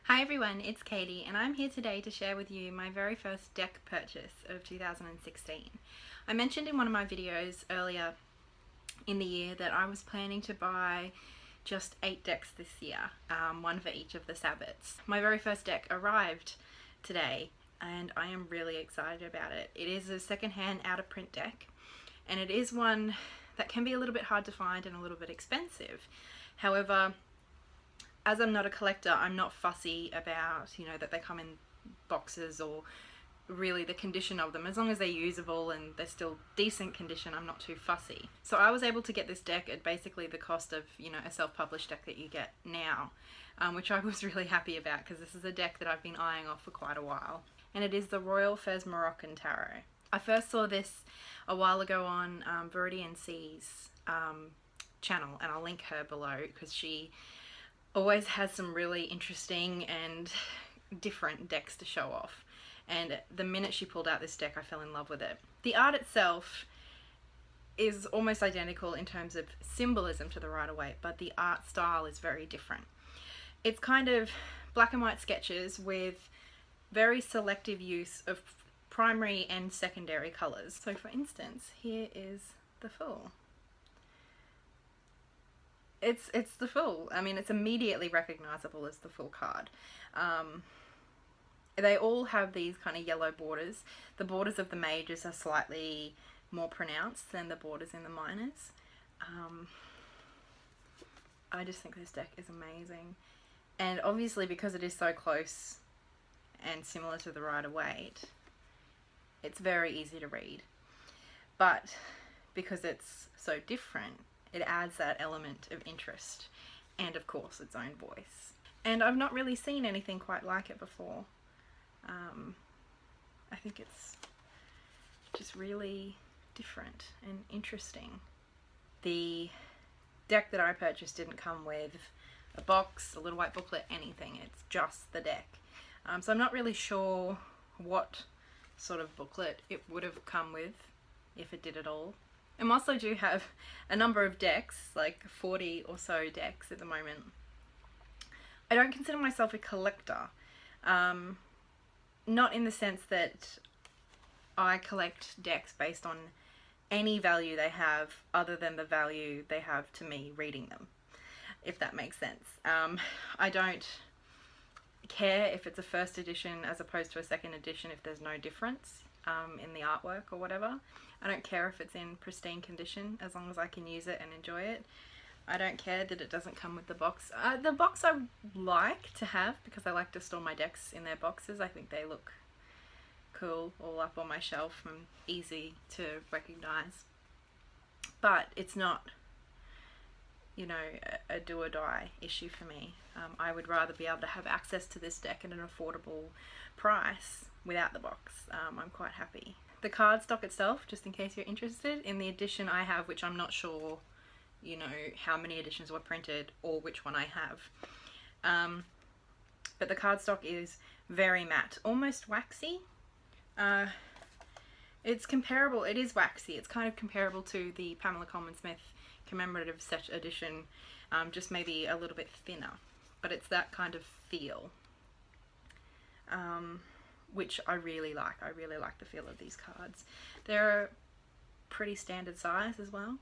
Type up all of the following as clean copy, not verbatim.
Hi everyone, it's Katie and I'm here today to share with you my very first deck purchase of 2016. I mentioned in one of my videos earlier in the year that I was planning to buy just 8 decks this year, one for each of the Sabbats. My very first deck arrived today and I am really excited about it. It is a secondhand out of print deck and it is one that can be a little bit hard to find and a little bit expensive. However, as I'm not a collector, I'm not fussy about, that they come in boxes or really the condition of them. As long as they're usable and they're still decent condition, I'm not too fussy. So I was able to get this deck at basically the cost of, a self-published deck that you get now, which I was really happy about because this is a deck that I've been eyeing off for quite a while. And it is the Royal Fez Moroccan Tarot. I first saw this a while ago on Viridian C's channel, and I'll link her below because she always has some really interesting and different decks to show off, and the minute she pulled out this deck I fell in love with it. The art itself is almost identical in terms of symbolism to the Rider-Waite, but the art style is very different. It's kind of black and white sketches with very selective use of primary and secondary colours. So for instance, here is the Fool. It's the Fool. I mean, it's immediately recognizable as the Fool card. They all have these kind of yellow borders. The borders of the mages are slightly more pronounced than the borders in the minors. I just think this deck is amazing. And obviously because it is so close and similar to the Rider-Waite, it's very easy to read. But because it's so different, it adds that element of interest and of course its own voice. And I've not really seen anything quite like it before. I think it's just really different and interesting. The deck that I purchased didn't come with a box, a little white booklet, anything. It's just the deck. So I'm not really sure what sort of booklet it would have come with, if it did at all. And whilst I do have a number of decks, like 40 or so decks at the moment, I don't consider myself a collector. Not in the sense that I collect decks based on any value they have other than the value they have to me reading them, if that makes sense. I don't care if it's a first edition as opposed to a second edition if there's no difference in the artwork or whatever. I don't care if it's in pristine condition as long as I can use it and enjoy it. I don't care that it doesn't come with the box. The box I like to have because I like to store my decks in their boxes. I think they look cool all up on my shelf and easy to recognize. But it's not, a do or die issue for me. I would rather be able to have access to this deck at an affordable price without the box. I'm quite happy. The cardstock itself, just in case you're interested, in the edition I have, which I'm not sure, how many editions were printed or which one I have. But the cardstock is very matte, almost waxy. It's comparable, it is waxy, it's kind of comparable to the Pamela Colman Smith commemorative set edition, just maybe a little bit thinner, but it's that kind of feel. Which I really like. I really like the feel of these cards. They're pretty standard size as well.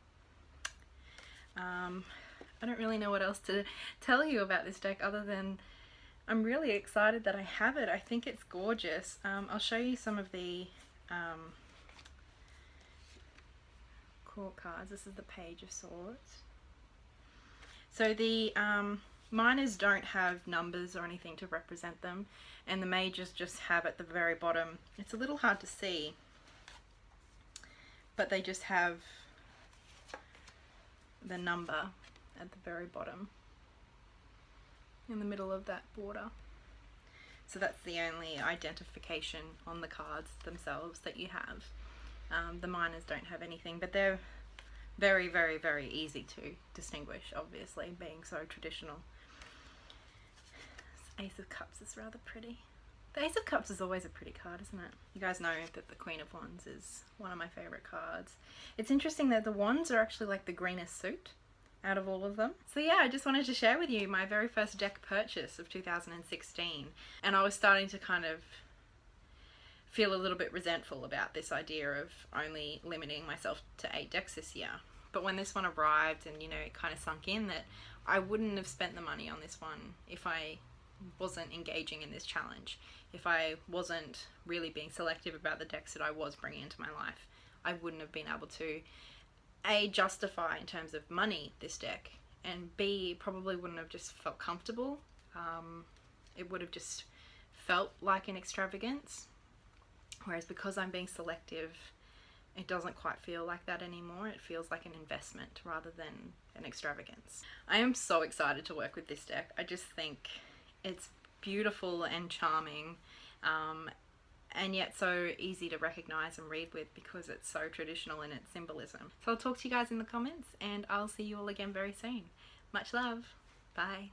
I don't really know what else to tell you about this deck other than I'm really excited that I have it. I think it's gorgeous. I'll show you some of the court cards. This is the Page of Swords. So the minors don't have numbers or anything to represent them, and the mages just have at the very bottom, it's a little hard to see, but they just have the number at the very bottom in the middle of that border. So that's the only identification on the cards themselves that you have. The minors don't have anything, but they're very, very, very easy to distinguish, obviously, being so traditional. Ace of Cups is rather pretty. The Ace of Cups is always a pretty card, isn't it? You guys know that the Queen of Wands is one of my favourite cards. It's interesting that the wands are actually like the greenest suit. out of all of them. So yeah, I just wanted to share with you my very first deck purchase of 2016, and I was starting to kind of feel a little bit resentful about this idea of only limiting myself to 8 decks this year. But when this one arrived and, you know, it kind of sunk in that I wouldn't have spent the money on this one if I wasn't engaging in this challenge, if I wasn't really being selective about the decks that I was bringing into my life, I wouldn't have been able to A, justify in terms of money this deck, and B, probably wouldn't have just felt comfortable. It would have just felt like an extravagance, whereas because I'm being selective, it doesn't quite feel like that anymore. It feels like an investment rather than an extravagance. I am so excited to work with this deck. I just think it's beautiful and charming, and yet so easy to recognize and read with because it's so traditional in its symbolism. So I'll talk to you guys in the comments, and I'll see you all again very soon. Much love. Bye.